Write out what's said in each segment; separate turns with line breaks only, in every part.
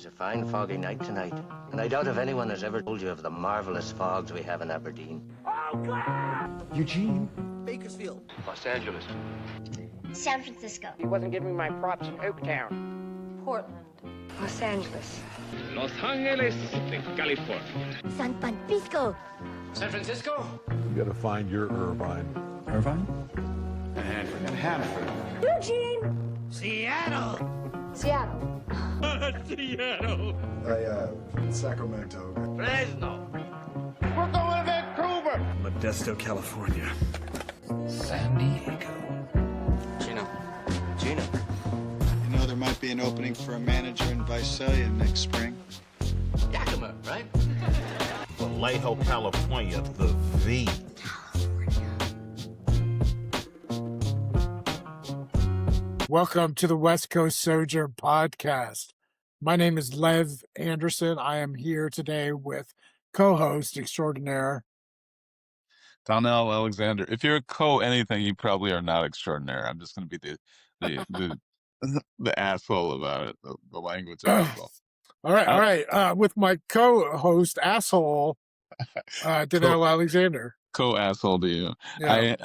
It's a fine foggy night tonight, and I doubt if anyone has ever told you of the marvelous fogs we have in Aberdeen.
Eugene.
Bakersfield.
Los Angeles.
San Francisco.
He wasn't giving me my props in Oaktown.
Portland.
Los Angeles.
Los Angeles, California.
San Francisco.
San Francisco.
You gotta find your Irvine.
Irvine?
And Hanford.
Eugene.
Seattle.
Seattle.
Seattle.
Sacramento.
Fresno.
We're going to Vancouver.
Modesto, California.
San Diego.
Gina.
You know, there might be an opening for a manager in Visalia next spring.
Yakima, right?
Vallejo, California. The V.
Welcome to the West Coast Sojourn podcast. My name is Lev Anderson. I am here today with co-host extraordinaire
Donnell Alexander. If you're a co-anything, you probably are not extraordinary. I'm just going to be the asshole about it, the language asshole.
All right. With my co-host asshole, Donnell Alexander.
Co-asshole to you.
Yeah.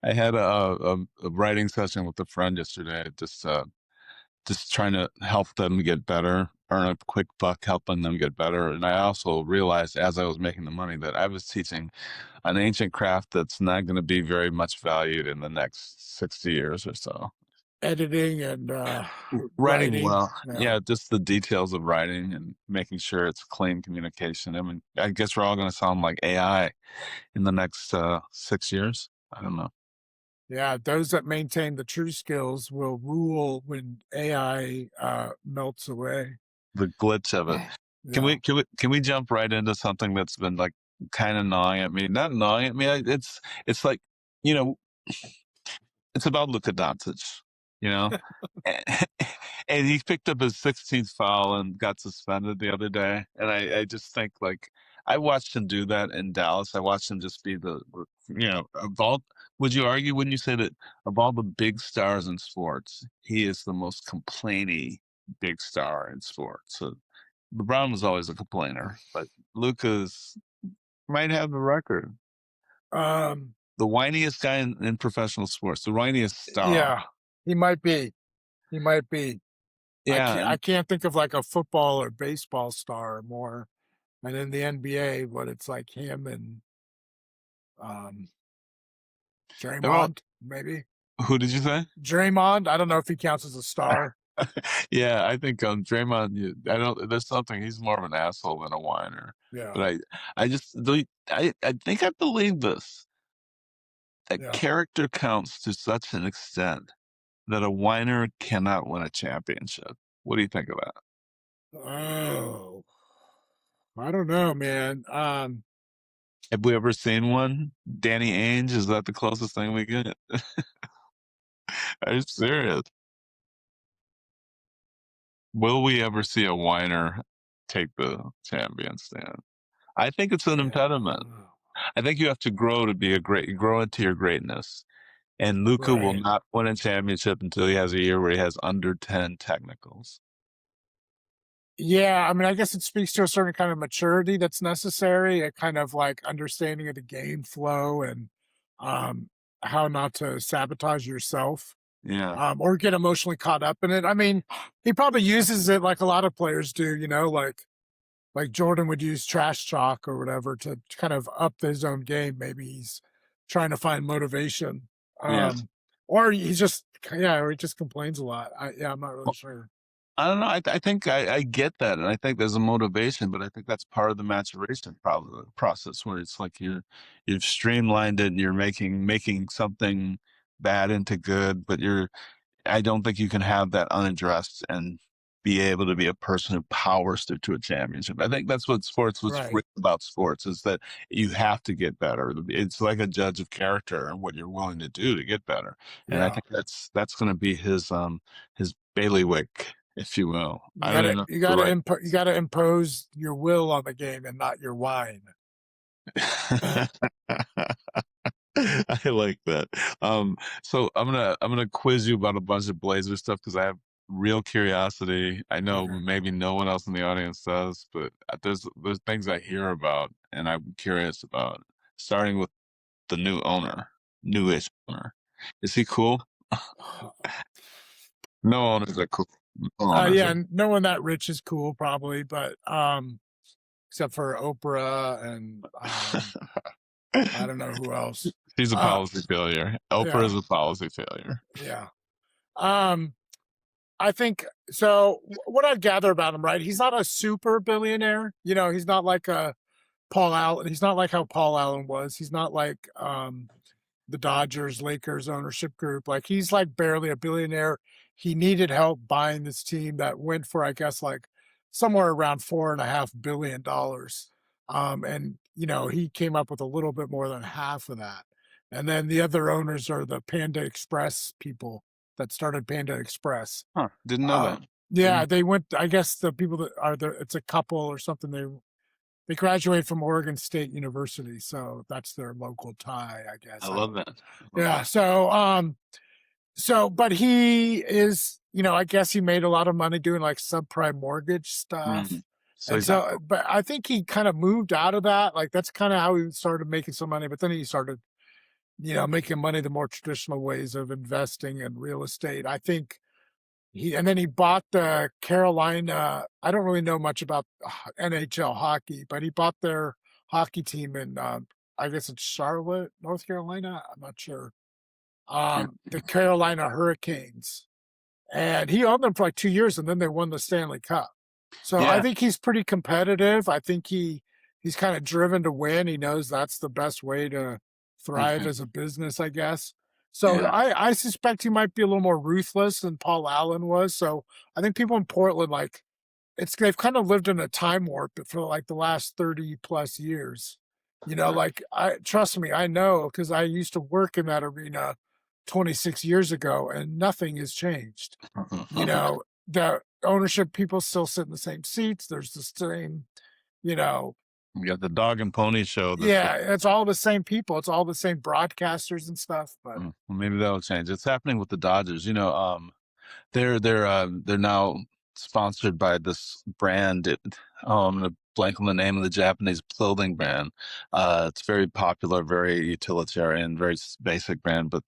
I had a writing session with a friend yesterday, just trying to help them get better, earn a quick buck, helping them get better. And I also realized as I was making the money that I was teaching an ancient craft that's not going to be very much valued in the next 60 years or so.
Editing and
writing well.
Yeah.
Yeah, just the details of writing and making sure it's clean communication. I mean, I guess we're all going to sound like AI in the next 6 years. I don't know.
Yeah, those that maintain the true skills will rule when AI melts away.
The glitch of it.
Yeah.
Can we jump right into something that's been like kind of gnawing at me? Not gnawing at me. It's like, you know, it's about Luka Doncic. You know, and he picked up his 16th foul and got suspended the other day. And I just think, like, I watched him do that in Dallas. I watched him just be would you argue, wouldn't you say that of all the big stars in sports, he is the most complainy big star in sports? So LeBron was always a complainer, but Luka's might have the record. The whiniest guy in professional sports, the whiniest star.
Yeah. He might be.
Yeah.
I can't think of like a football or baseball star more. And in the NBA, but it's like him and Draymond, maybe.
Who did you say?
Draymond. I don't know if he counts as a star.
Yeah, I think Draymond. There's something. He's more of an asshole than a whiner.
Yeah.
But I think I believe this. That character counts to such an extent that a whiner cannot win a championship. What do you think of that?
Oh, I don't know, man.
Have we ever seen one? Danny Ainge, is that the closest thing we get? Are you serious? Will we ever see a whiner take the champion stand? I think it's an impediment. I think you have to grow into your greatness. And Luka will not win a championship until he has a year where he has under 10 technicals.
Yeah, I mean, I guess it speaks to a certain kind of maturity that's necessary, a kind of like understanding of the game flow and how not to sabotage yourself.
Yeah.
Or get emotionally caught up in it. I mean, he probably uses it like a lot of players do, you know, like Jordan would use trash talk or whatever to kind of up his own game. Maybe he's trying to find motivation.
Yes.
Or he just complains a lot. I'm not really sure.
I don't know. I think I get that, and I think there's a motivation, but I think that's part of the maturation process where it's like you've streamlined it, and you're making something bad into good, but I don't think you can have that unaddressed and be able to be a person who powers through to a championship. I think that's what sports was written about. Sports is that you have to get better. It's like a judge of character and what you're willing to do to get better. And I think that's going to be his bailiwick, if you will.
You got to impose your will on the game and not your whine.
I like that. So I'm gonna quiz you about a bunch of Blazer stuff because I have real curiosity. I know
Okay.
maybe no one else in the audience does, but there's things I hear about and I'm curious about. Starting with the new owner, newish owner. Is he cool? No owners are cool. No owners
Yeah,
are.
no one that rich is cool, probably, but except for Oprah and I don't know who else.
She's a policy failure. Oprah is
Yeah,
a policy failure.
yeah. Um, I think so. What I gather about him, right? He's not a super billionaire. You know, he's not like a Paul Allen. He's not like how Paul Allen was. He's not like the Dodgers, Lakers ownership group. Like he's like barely a billionaire. He needed help buying this team that went for, I guess, like somewhere around $4.5 billion. And you know, he came up with a little bit more than half of that. And then the other owners are the Panda Express people that started Panda Express.
Huh. Didn't know that.
Yeah, they went. I guess the people that are there, it's a couple or something. They graduate from Oregon State University, so that's their local tie, I guess.
I love that.
Yeah. But he is, you know, I guess he made a lot of money doing like subprime mortgage stuff. But I think he kind of moved out of that. Like that's kind of how he started making some money. But then he started, you know, making money the more traditional ways of investing in real estate. I think and then he bought the Carolina. I don't really know much about NHL hockey, but he bought their hockey team in, I guess it's Charlotte, North Carolina. I'm not sure. The Carolina Hurricanes, and he owned them for like 2 years, and then they won the Stanley Cup. So I think he's pretty competitive. I think he's kind of driven to win. He knows that's the best way to thrive as a business, I guess. So I suspect he might be a little more ruthless than Paul Allen was. So I think people in Portland, like they've kind of lived in a time warp for like the last 30 plus years. You know, like trust me, I know because I used to work in that arena 26 years ago and nothing has changed. You know, the ownership people still sit in the same seats. There's the same, you know.
You got the dog and pony show.
Yeah, it's all the same people. It's all the same broadcasters and stuff. But
well, maybe that'll change. It's happening with the Dodgers. You know, they're now sponsored by this brand. I'm gonna blank on the name of the Japanese clothing brand. It's very popular, very utilitarian, very basic brand, but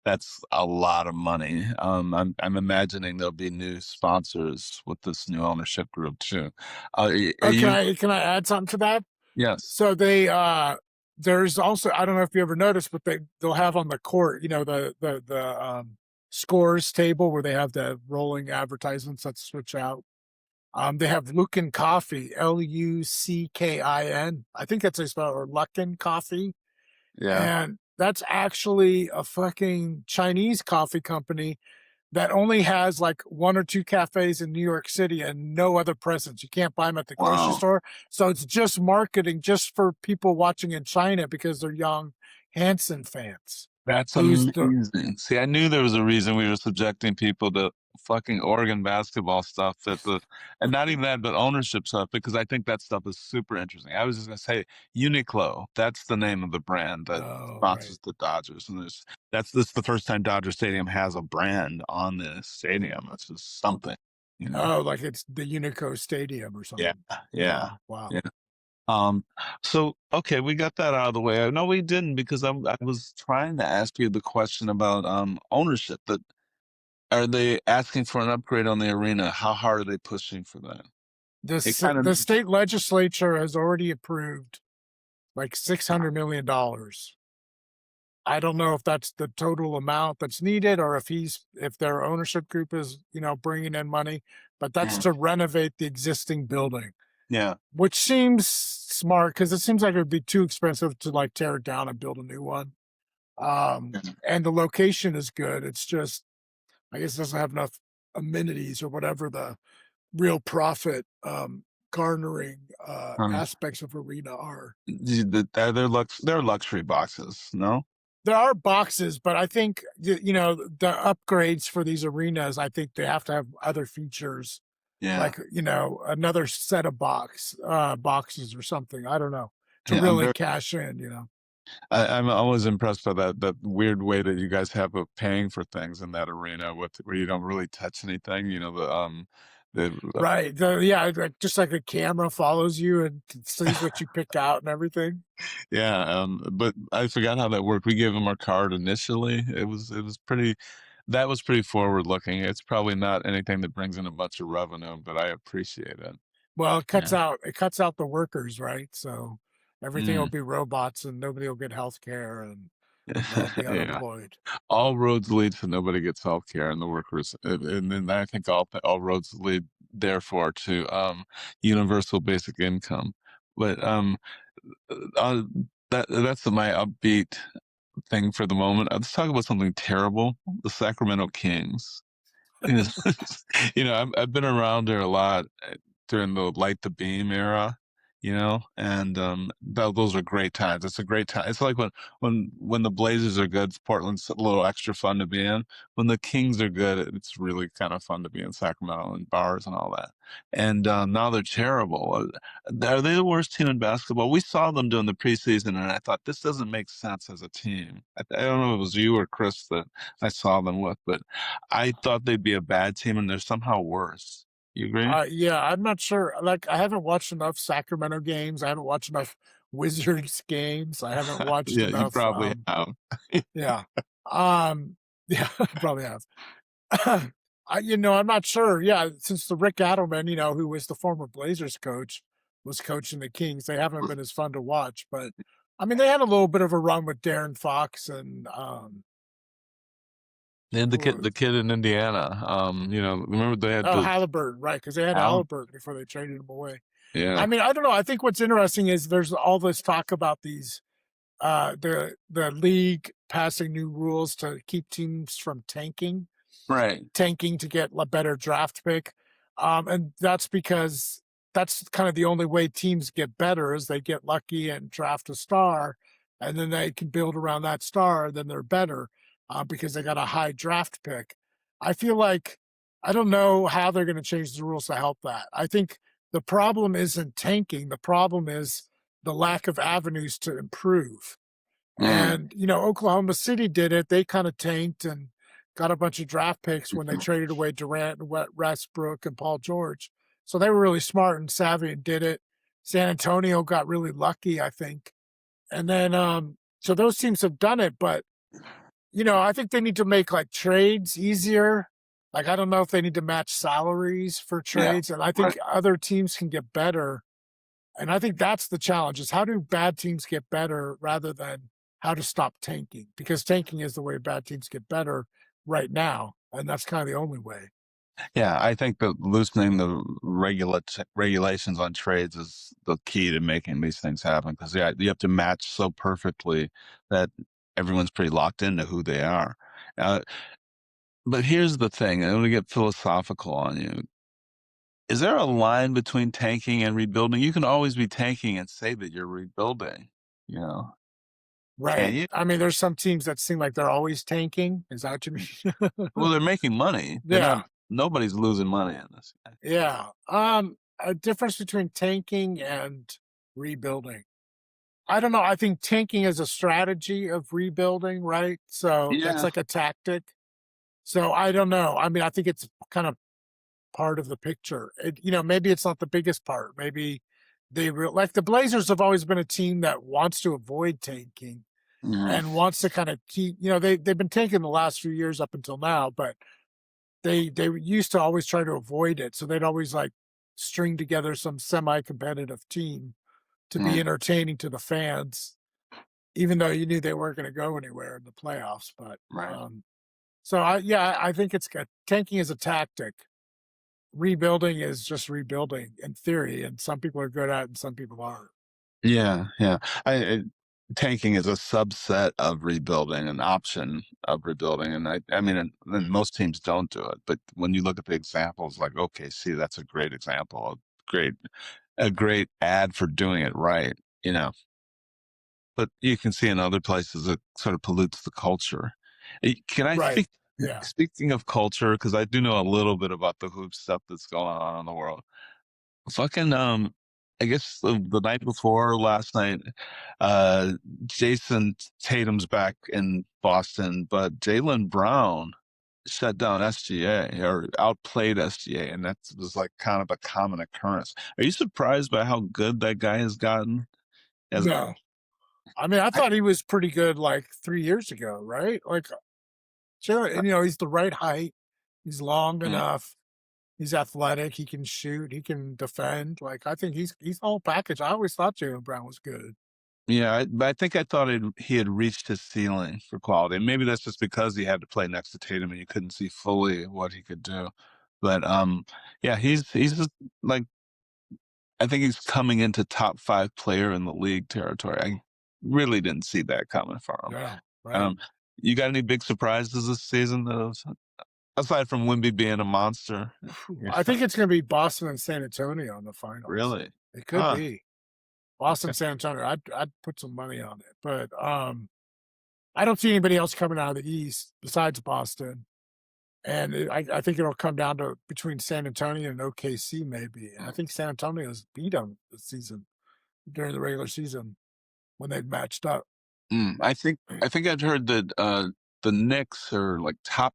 that's a lot of money. I'm imagining there'll be new sponsors with this new ownership group too.
can I add something to that?
Yes.
So they there's also, I don't know if you ever noticed, but they'll have on the court, you know, the scores table where they have the rolling advertisements that switch out. They have Luckin Coffee, Luckin. I think that's how you spell it, or Luckin Coffee.
Yeah.
And that's actually a fucking Chinese coffee company that only has like 1 or 2 cafes in New York City and no other presence. You can't buy them at the grocery store. So it's just marketing just for people watching in China because they're young Hanson fans.
That's amazing. See, I knew there was a reason we were subjecting people to fucking Oregon basketball stuff and not even that, but ownership stuff, because I think that stuff is super interesting. I was just gonna say Uniqlo. That's the name of the brand that sponsors the Dodgers, and this is the first time Dodger Stadium has a brand on the stadium. That's just something, you know.
Oh, like it's the Unico Stadium or something.
Yeah.
Wow.
Yeah. So okay, we got that out of the way. No, we didn't, because I was trying to ask you the question about ownership. That are they asking for an upgrade on the arena? How hard are they pushing for that?
The state legislature has already approved like $600 million. I don't know if that's the total amount that's needed or if their ownership group is, you know, bringing in money, but that's to renovate the existing building.
Yeah.
Which seems smart because it seems like it would be too expensive to like tear it down and build a new one. And the location is good. It's just, I guess it doesn't have enough amenities or whatever the real profit garnering aspects of arena are.
They're luxury boxes, no?
There are boxes, but I think, you know, the upgrades for these arenas, I think they have to have other features.
Yeah.
Like, you know, another set of boxes or something. I don't know, to really cash in, you know.
I'm always impressed by that weird way that you guys have of paying for things in that arena, where you don't really touch anything. You know, the
Right. Yeah, like just like a camera follows you and sees what you pick out and everything.
yeah. But I forgot how that worked. We gave them our card initially. It was pretty. That was pretty forward looking. It's probably not anything that brings in a bunch of revenue, but I appreciate it.
Well,
Yeah.
it cuts out the workers, right? So everything will
Mm.
be robots and nobody will get health care and they'll be
Yeah.
unemployed.
All roads lead to nobody gets healthcare and the workers, and then I think all roads lead therefore to universal basic income. But uh, that's my upbeat thing for the moment. Let's talk about something terrible: the Sacramento Kings. You know, I've been around there a lot during the Light the Beam era, and those are great times. It's a great time. It's like when the Blazers are good, Portland's a little extra fun to be in. When the Kings are good, it's really kind of fun to be in Sacramento and bars and all that. And now they're terrible. Are they the worst team in basketball? We saw them during the preseason, and I thought this doesn't make sense as a team. I don't know if it was you or Chris that I saw them with, but I thought they'd be a bad team, and they're somehow worse. You agree?
Yeah, I'm not sure. Like, I haven't watched enough Sacramento games. I haven't watched enough Wizards games. I haven't watched
Yeah, you
enough.
probably have.
Yeah, yeah, I probably have. I'm not sure. Yeah, since the Rick Adelman, who was the former Blazers coach, was coaching the Kings, they haven't been as fun to watch. But I mean, they had a little bit of a run with Darren Fox and
And the
who
kid,
was
the kid in Indiana, remember they had the
Halliburton, right? Because they had
Al?
Halliburton before they traded him away. I
Yeah,
mean, I don't know. I think what's interesting is there's all this talk about these the league passing new rules to keep teams from
right.
tanking to get a better draft pick. And that's because that's kind of the only way teams get better is they get lucky and draft a star, and then they can build around that star. Then they're better because they got a high draft pick. I feel like I don't know how they're going to change the rules to help that. I think the problem isn't tanking. The problem is the lack of avenues to improve.
Mm.
And, Oklahoma City did it. They kind of tanked and got a bunch of draft picks when they traded away Durant and Westbrook and Paul George. So they were really smart and savvy and did it. San Antonio got really lucky, I think. And then, so those teams have done it, but, I think they need to make like trades easier. Like, I don't know if they need to match salaries for
Yeah,
trades. And I
right.
think other teams can get better. And I think that's the challenge is how do bad teams get better rather than how to stop tanking? Because tanking is the way bad teams get better right now. And that's kind of the only way.
Yeah, I think that loosening the regulations on trades is the key to making these things happen. Because you have to match so perfectly that everyone's pretty locked into who they are. Uh, but here's the thing: I'm going to get philosophical on you. Is there a line between tanking and rebuilding? You can always be tanking and say that you're rebuilding. You know, can
Right.
you?
I mean, there's some teams that seem like they're always tanking. Is that what you mean?
Well, they're making money. They're not.
Yeah.
Nobody's losing money in this.
Yeah. A difference between tanking and rebuilding. I don't know. I think tanking is a strategy of rebuilding, right? So that's
Yeah.
like a tactic. So I don't know. I mean, I think it's kind of part of the picture. Maybe it's not the biggest part. Maybe like the Blazers have always been a team that wants to avoid tanking
Mhm.
and wants to kind of keep, they've been tanking the last few years up until now, but they used to always try to avoid it. So they'd always like string together some semi-competitive team to be
Mhm.
entertaining to the fans, even though you knew they weren't going to go anywhere in the playoffs. But
Right.
so I think it's good. Tanking is a tactic. Rebuilding is just rebuilding in theory, and some people are good at it and some people aren't.
Yeah, yeah. Tanking is a subset of rebuilding, an option of rebuilding, and I mean, and most teams don't do it. But when you look at the examples, like OKC, that's a great example, a great ad for doing it right. But you can see in other places it sort of pollutes the culture. Can I
Right. Yeah.
speaking of culture, because I do know a little bit about the hoop stuff that's going on in the world. Fucking I guess the night before last night, Jason Tatum's back in Boston, but Jaylen Brown shut down SGA or outplayed SGA, and that was like kind of a common occurrence. Are you surprised by how good that guy has gotten? As
No. I mean, I thought he was pretty good like 3 years ago, right? Like, sure, and he's the right height. He's long enough. He's athletic. He can shoot. He can defend. Like, I think he's the whole package. I always thought Jaylen Brown was good.
Yeah, but I think I thought he had reached his ceiling for quality. And maybe that's just because he had to play next to Tatum and you couldn't see fully what he could do. But yeah, he's just like, I think he's coming into top 5 player in the league territory. I really didn't see that coming for him.
Yeah, right.
You got any big surprises this season aside from Wemby being a monster?
I think it's going to be Boston and San Antonio in the finals.
Really?
It could be. Boston, San Antonio. I'd put some money on it, but I don't see anybody else coming out of the East besides Boston, and I think it'll come down to between San Antonio and OKC maybe. And I think San Antonio's beat them this season during the regular season when they matched up.
I think I'd heard that the Knicks are like top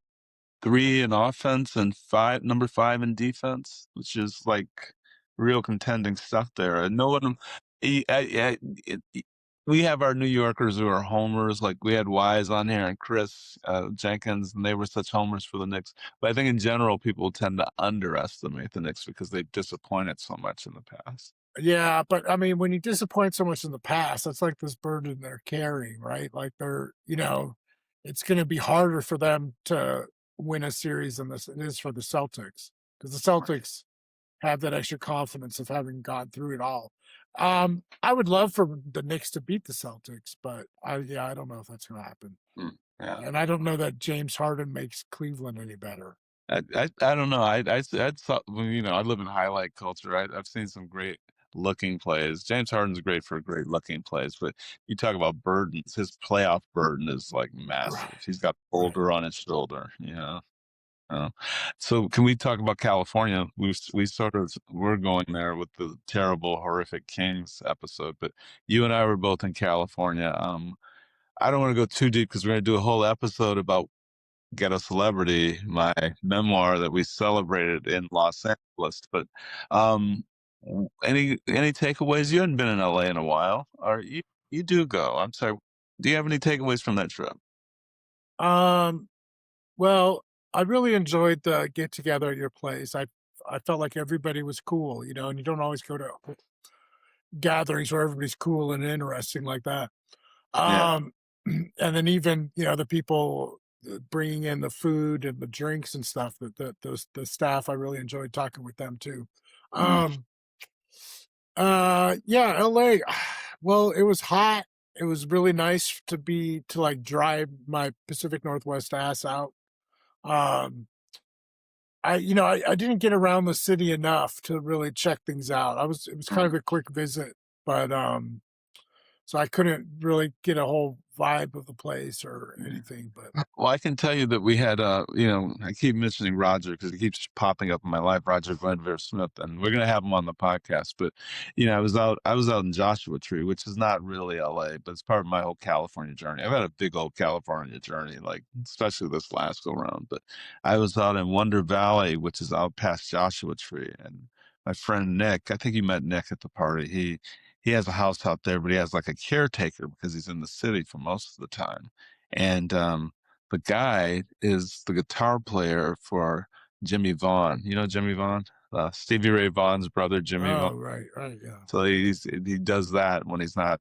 3 in offense and number 5 in defense, which is like real contending stuff there. And no one. We have our New Yorkers who are homers. Like we had Wise on here and Chris Jenkins, and they were such homers for the Knicks. But I think in general, people tend to underestimate the Knicks because they've disappointed so much in the past.
Yeah, but I mean, when you disappoint so much in the past, that's like this burden they're carrying, right? Like it's going to be harder for them to win a series than it is for the Celtics, because the Celtics have that extra confidence of having gone through it all. I would love for the Knicks to beat the Celtics, but I don't know if that's going to happen.
Yeah.
And I don't know that James Harden makes Cleveland any better.
I don't know. I thought, I live in highlight culture. I've seen some great looking plays. James Harden's great for great looking plays, but you talk about burdens. His playoff burden is like massive.
Right.
He's got boulder on his shoulder. So can we talk about California? We're going there with the terrible, horrific Kings episode, but you and I were both in California. I don't want to go too deep because we're going to do a whole episode about Get a Celebrity, my memoir that we celebrated in Los Angeles. But any takeaways? You hadn't been in LA in a while, or you do go? I'm sorry. Do you have any takeaways from that trip?
Well, I really enjoyed the get together at your place. I felt like everybody was cool, and you don't always go to gatherings where everybody's cool and interesting like that.
Yeah.
And then even the people bringing in the food and the drinks and stuff, the staff, I really enjoyed talking with them too. Yeah, LA. Well, it was hot. It was really nice to drive my Pacific Northwest ass out. I didn't get around the city enough to really check things out. It was kind of a quick visit, but so I couldn't really get a whole vibe of the place or anything. But
well, I can tell you that we had I keep mentioning Roger because he keeps popping up in my life, Roger Glenvere Smith, and we're gonna have him on the podcast. But I was out in Joshua Tree, which is not really LA, but it's part of my whole California journey. I've had a big old California journey, like especially this last go round. But I was out in Wonder Valley, which is out past Joshua Tree, and my friend Nick, I think you met Nick at the party. He has a house out there, but he has like a caretaker because he's in the city for most of the time. And the guy is the guitar player for Jimmy Vaughn. You know Jimmy Vaughn? Stevie Ray Vaughan's brother, Jimmy Vaughn.
Right, yeah.
So he does that when he's not,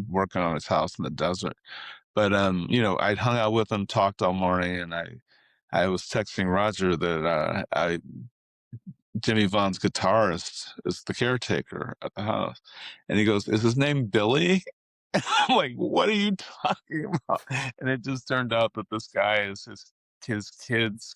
working on his house in the desert. But I hung out with him, talked all morning, and I was texting Roger that Jimmy Vaughn's guitarist is the caretaker at the house. And he goes, "Is his name Billy?" I'm like, "What are you talking about?" And it just turned out that this guy is his kid's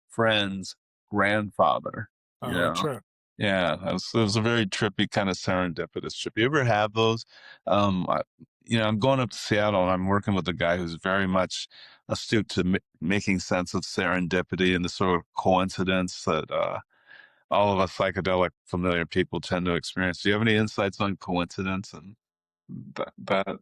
friend's grandfather.
True.
Yeah, it was a very trippy kind of serendipitous trip. You ever have those? I'm going up to Seattle and I'm working with a guy who's very much astute to making sense of serendipity and the sort of coincidence that all of us psychedelic familiar people tend to experience. Do you have any insights on coincidence and that?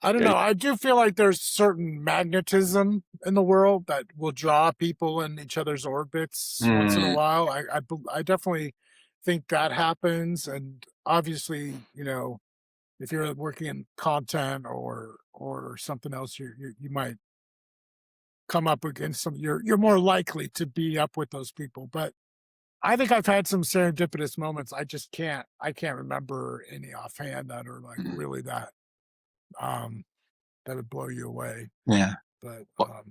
I don't know. I do feel like there's certain magnetism in the world that will draw people in each other's orbits once in a while. I definitely think that happens. And obviously, you know, if you're working in content or something else, you might come up against some. You're more likely to be up with those people. But I think I've had some serendipitous moments. I can't remember any offhand that are like really that would blow you away.
Yeah.
But
Well,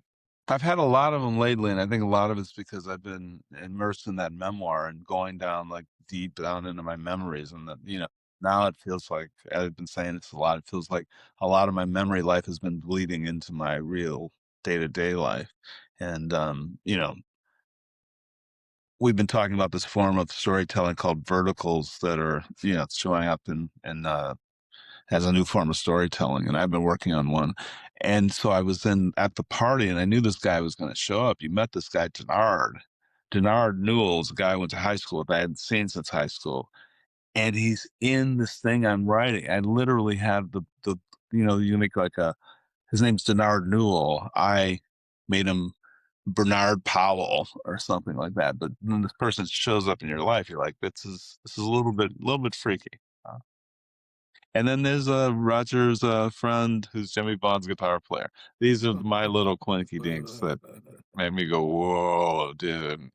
I've had a lot of them lately, and I think a lot of it's because I've been immersed in that memoir and going down like deep down into my memories, and that now it feels like I've been saying this a lot. It feels like a lot of my memory life has been bleeding into my real day-to-day life, and we've been talking about this form of storytelling called verticals that are showing up in as a new form of storytelling, and I've been working on one. And so I was at the party, and I knew this guy was going to show up. You met this guy, Denard Newell's a guy I went to high school with. I hadn't seen since high school, and he's in this thing I'm writing. I literally have the you make like his name's Denard Newell. I made him Bernard Powell or something like that. But when this person shows up in your life, you're like, this is a little bit freaky. And then there's Roger's friend who's Jimmy Bond's guitar player. These are my little clinky dinks that made me go, whoa, dude.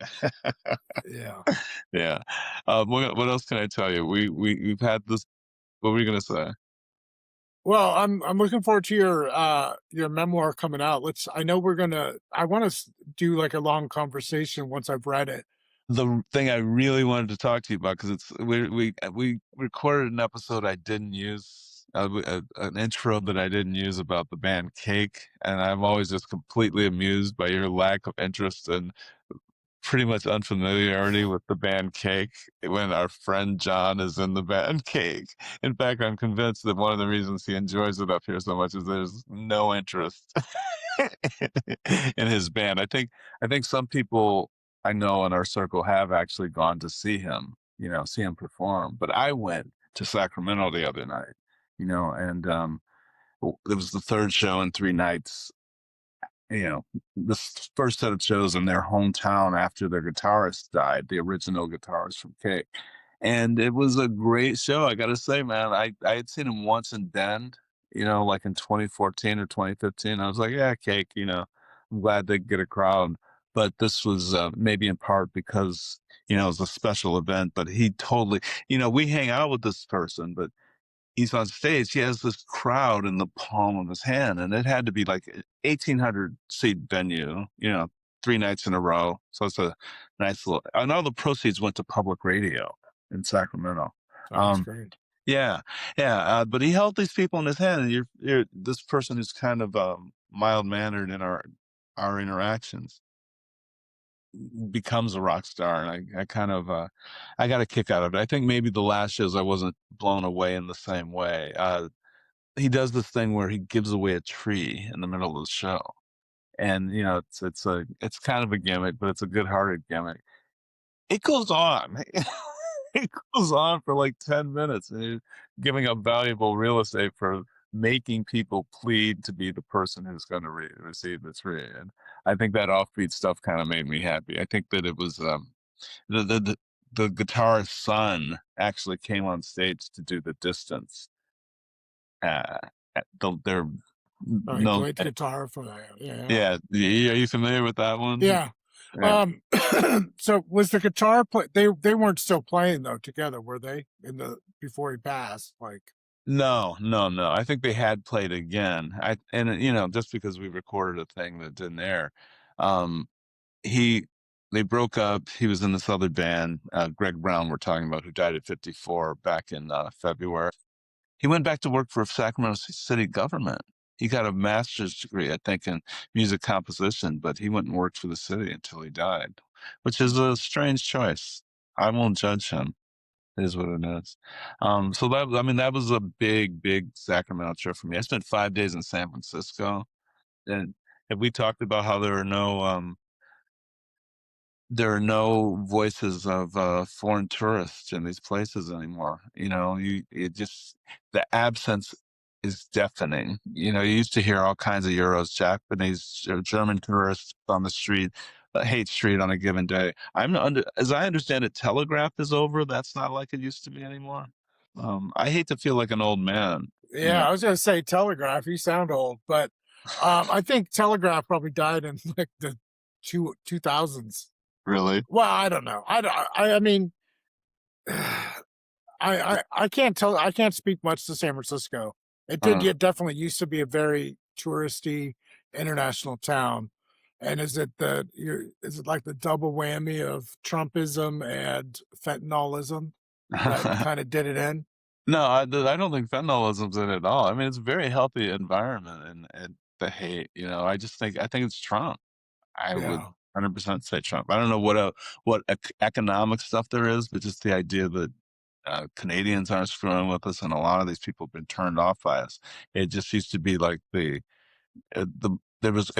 yeah.
Yeah. What else can I tell you? We've had this. What were you gonna say?
Well, I'm looking forward to your memoir coming out. I want to do like a long conversation once I've read it.
The thing I really wanted to talk to you about, because we recorded an episode I didn't use, an intro that I didn't use about the band Cake, and I'm always just completely amused by your lack of interest and pretty much unfamiliarity with the band Cake when our friend John is in the band Cake. In fact, I'm convinced that one of the reasons he enjoys it up here so much is there's no interest in his band. I think some people I know in our circle have actually gone to see him, see him perform. But I went to Sacramento the other night, and it was the third show in 3 nights. This first set of shows in their hometown after their guitarist died, the original guitarist from Cake. And it was a great show. I got to say, man, I had seen him once in Bend, like in 2014 or 2015. I was like, yeah, Cake, I'm glad they get a crowd. But this was maybe in part because, it was a special event, but he totally, we hang out with this person, but he's on stage, he has this crowd in the palm of his hand, and it had to be like an 1,800 seat venue, 3 nights in a row. So it's a nice little, and all the proceeds went to public radio in Sacramento.
That's great.
Yeah. But he held these people in his hand, and you're this person who's kind of mild mannered in our interactions becomes a rock star, and I kind of I got a kick out of it. I think maybe the last shows I wasn't blown away in the same way. He does this thing where he gives away a tree in the middle of the show, and it's kind of a gimmick, but it's a good-hearted gimmick. It goes on. It goes on for like 10 minutes, and he's giving up valuable real estate for making people plead to be the person who's going to receive the tree. And I think that offbeat stuff kind of made me happy. I think that it was the guitarist's son actually came on stage to do the distance. They're
He played guitar for that.
Yeah. Are you familiar with that one?
Yeah. So was the guitar play? They weren't still playing though together, were they? Before he passed, like.
No. I think they had played again. Just because we recorded a thing that didn't air, they broke up. He was in this other band, Greg Brown, we're talking about, who died at 54 back in February. He went back to work for Sacramento City government. He got a master's degree, I think, in music composition, but he went and worked for the city until he died, which is a strange choice. I won't judge him. It is what it is. So that was a big Sacramento trip for me. I spent 5 days in San Francisco, and have we talked about how there are no there are no voices of foreign tourists in these places anymore. You know, it just the absence is deafening. You know, you used to hear all kinds of Euros, Japanese, German tourists on the street, Hate Street on a given day. As I understand it, Telegraph is over. That's not like it used to be anymore. I hate to feel like an old man. You
Yeah,
know,
I was gonna say Telegraph. You sound old, but I think Telegraph probably died in like the 2000s.
really.
Well, I don't know. I mean, I can't tell. I can't speak much to San Francisco. It did.
Uh,
It definitely used to be a very touristy international town. And is it like the double whammy of Trumpism and fentanylism that kind of did it in?
No, I don't think fentanylism's in it at all. I mean, it's a very healthy environment and the hate, you know, I think it's Trump. I would
Yeah.
100% say Trump. I don't know what economic stuff there is, but just the idea that Canadians aren't screwing with us and a lot of these people have been turned off by us. It just used to be like it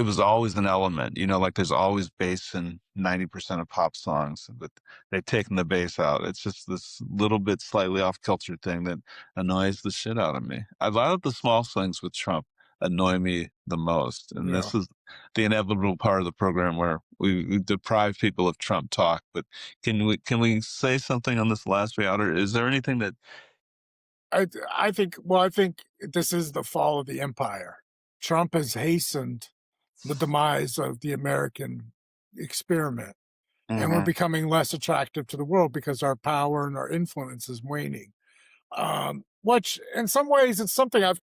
was always an element, you know, like there's always bass in 90% of pop songs, but they've taken the bass out. It's just this little bit slightly off kilter thing that annoys the shit out of me. A lot of the small things with Trump annoy me the most, and
Yeah.
this is the inevitable part of the program where we deprive people of Trump talk. But can we say something on this last way out, or is there anything that
I think this is the fall of the empire. Trump has hastened the demise of the American experiment, and we're
Mhm.
becoming less attractive to the world because our power and our influence is waning. Which in some ways it's something I've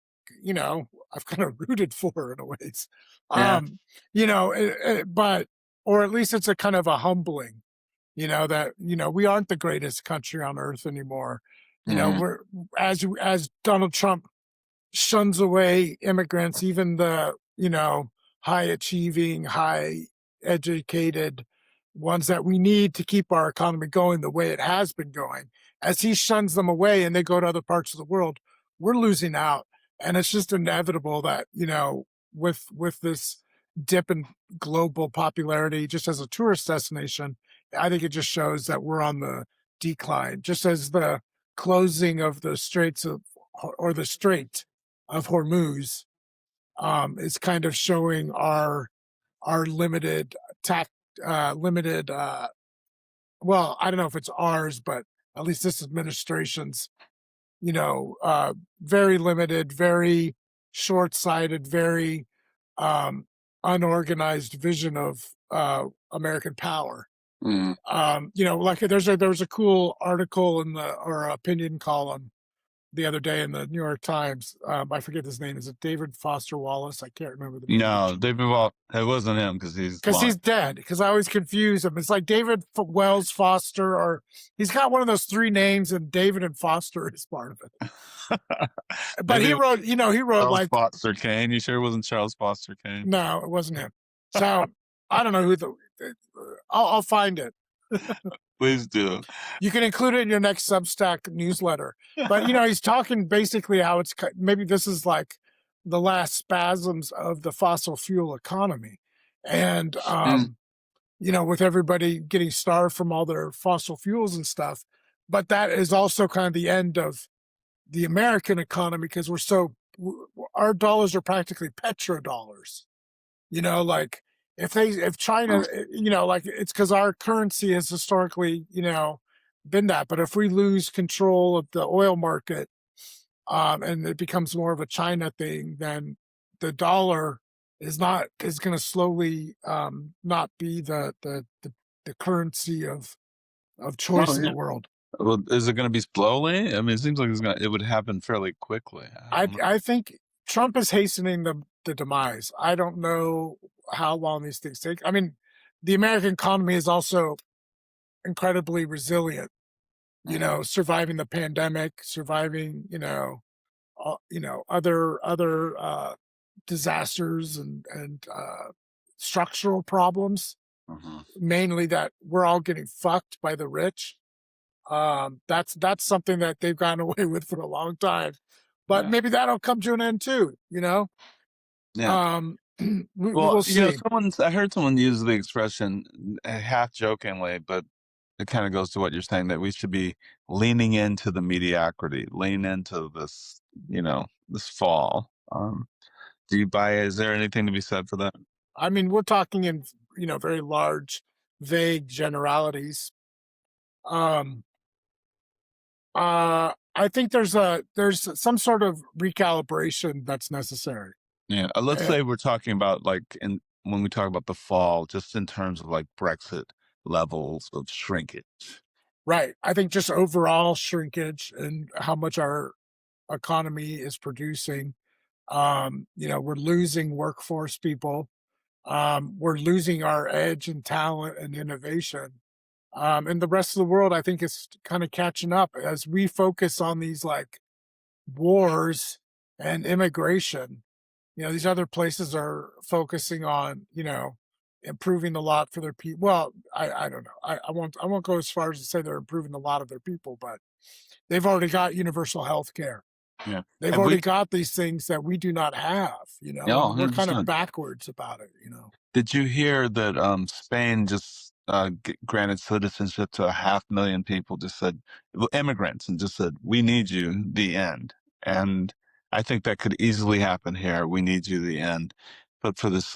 kind of rooted for in a ways.
Yeah.
But or at least it's a kind of a humbling, that we aren't the greatest country on earth anymore.
Mhm.
We're as Donald Trump shuns away immigrants, even the, high achieving, high educated ones that we need to keep our economy going the way it has been going. As he shuns them away and they go to other parts of the world, we're losing out. And it's just inevitable that, with this dip in global popularity, just as a tourist destination, I think it just shows that we're on the decline, just as the closing of the straits of or the strait of Hormuz is kind of showing our limited tact, limited. Well, I don't know if it's ours, but at least this administration's, very limited, very short-sighted, very um, unorganized vision of American power.
Mhm.
Like there was a cool article in the or opinion column the other day in the New York Times. I forget his name. Is it David Foster Wallace? I can't remember the name.
No, it wasn't him because he's
Because he's
long.
dead. Because I always confuse him. It's like David Wells Foster, or he's got one of those three names, and David and Foster is part of it. But
Maybe
he
it was
wrote, he wrote
Charles
like,
Foster Kane. You sure it wasn't Charles Foster Kane?
no, it wasn't him. So I don't know who I'll find it.
Please do.
You can include it in your next Substack newsletter. But he's talking basically how maybe this is like the last spasms of the fossil fuel economy, and with everybody getting starved from all their fossil fuels and stuff. But that is also kind of the end of the American economy because our dollars are practically petrodollars. Like if China, like it's because our currency has historically, been that. But if we lose control of the oil market, and it becomes more of a China thing, then the dollar is going to slowly not be the currency of choice
Oh,
in
yeah.
the world.
Well, is it going to be slowly? I mean, it seems like it would happen fairly quickly. I don't know.
I think Trump is hastening the demise. I don't know how long these things take. I mean, the American economy is also incredibly resilient. Surviving the pandemic, surviving other disasters and structural problems.
Mhm.
Mainly that we're all getting fucked by the rich. That's something that they've gotten away with for a long time. But
Yeah.
maybe that'll come to an end too,
Yeah.
we
Well,
will see.
I heard someone use the expression half jokingly, but it kind of goes to what you're saying, that we should be leaning into the mediocrity, lean into this, this fall. Do you buy it? Is there anything to be said for that?
I mean, we're talking in, very large, vague generalities. Um, I think there's some sort of recalibration that's necessary.
Yeah. Let's
Uh,
say we're talking about when we talk about the fall, just in terms of like Brexit levels of shrinkage.
right. I think just overall shrinkage and how much our economy is producing. We're losing workforce people. We're losing our edge and talent and innovation. And the rest of the world, I think, is kind of catching up as we focus on these like wars and immigration. These other places are focusing on, improving the lot for their people. Well, I don't know. I won't go as far as to say they're improving the lot of their people, but they've already got universal health care.
Yeah.
They've
Have
already
we?
got these things that we do not have,
No,
and we're kind of
100%.
backwards about it.
Did you hear that Spain just granted citizenship to 500,000 people? Just said, well, immigrants, and just said, "We need you." The end. And I think that could easily happen here. We need you. The end. But for this,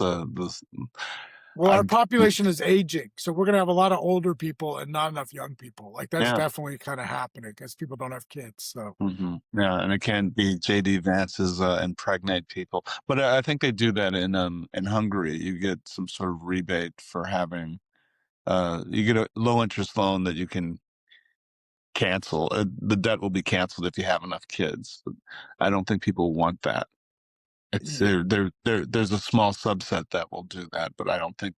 Well,
I
our population is aging, so we're gonna have a lot of older people and not enough young people. Like that's
yeah.
definitely kind of happening because people don't have kids. So
Yeah, and it can't be JD Vance's impregnate people, but I think they do that in Hungary. You get some sort of rebate for having you get a low interest loan that you can cancel. The debt will be canceled if you have enough kids. But I don't think people want that. It's
yeah,
there's a small subset that will do that, but I don't think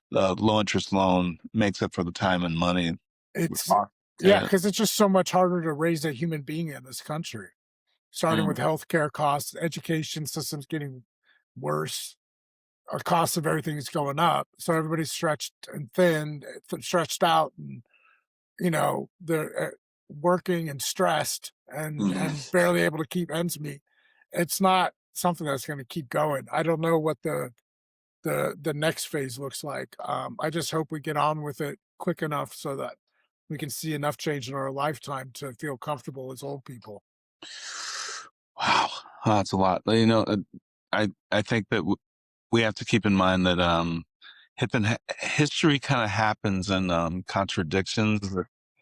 the low interest loan makes up for the time and money.
it's
Uh,
yeah,
Yeah.
because it's just so much harder to raise a human being in this country. Starting with
Mm.
healthcare costs, education systems getting worse, our cost of everything is going up. So everybody's stretched and thin, stretched out, and they're working and stressed and
Mhm.
barely able to keep ends meet. It's not something that's going to keep going. I don't know what the next phase looks like. I just hope we get on with it quick enough so that we can see enough change in our lifetime to feel comfortable as old people.
Wow, that's a lot. I think that we have to keep in mind that history kind of happens in contradictions.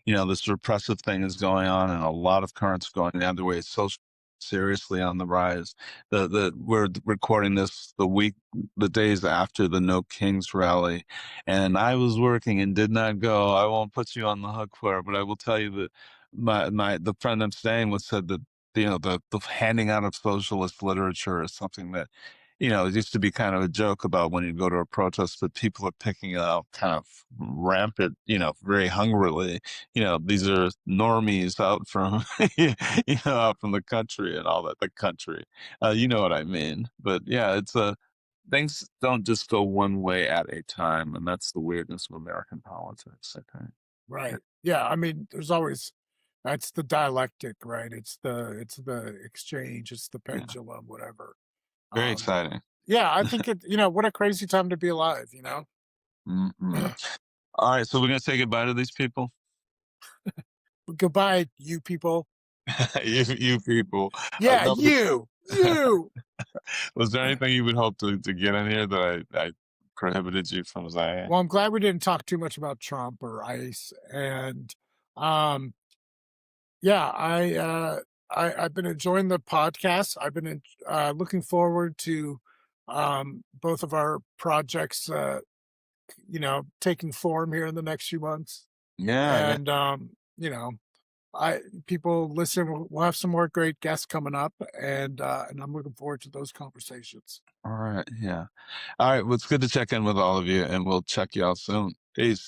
This repressive thing is going on, and a lot of currents going the other way. It's so seriously on the rise. We're recording this the days after the No Kings rally, and I was working and did not go. I won't put you on the hook for it, but I will tell you that the friend I'm staying with said that the handing out of socialist literature is something that it used to be kind of a joke about when you go to a protest, but people are picking it up kind of rampant, very hungrily. These are normies out from, out from the country and all that, the country. You know what I mean? But yeah, things don't just go one way at a time. And that's the weirdness of American politics, I think.
Right. Yeah. I mean, that's the dialectic, right? It's the exchange, it's the
Yeah.
pendulum, whatever.
Very
Um,
exciting.
yeah, I think what a crazy time to be alive.
Mhm. All right. So we're going to say goodbye to these people.
Goodbye, you people.
you people.
Yeah,
No,
you.
was there anything you would hope to get in here that I prohibited you from saying?
Well, I'm glad we didn't talk too much about Trump or ICE. And yeah, I've been enjoying the podcast. I've been looking forward to both of our projects, taking form here in the next few months.
Yeah, yeah.
And I people listen. We'll have some more great guests coming up, and I'm looking forward to those conversations.
All right. Yeah. All right. Well, it's good to check in with all of you, and we'll check you out soon. Peace.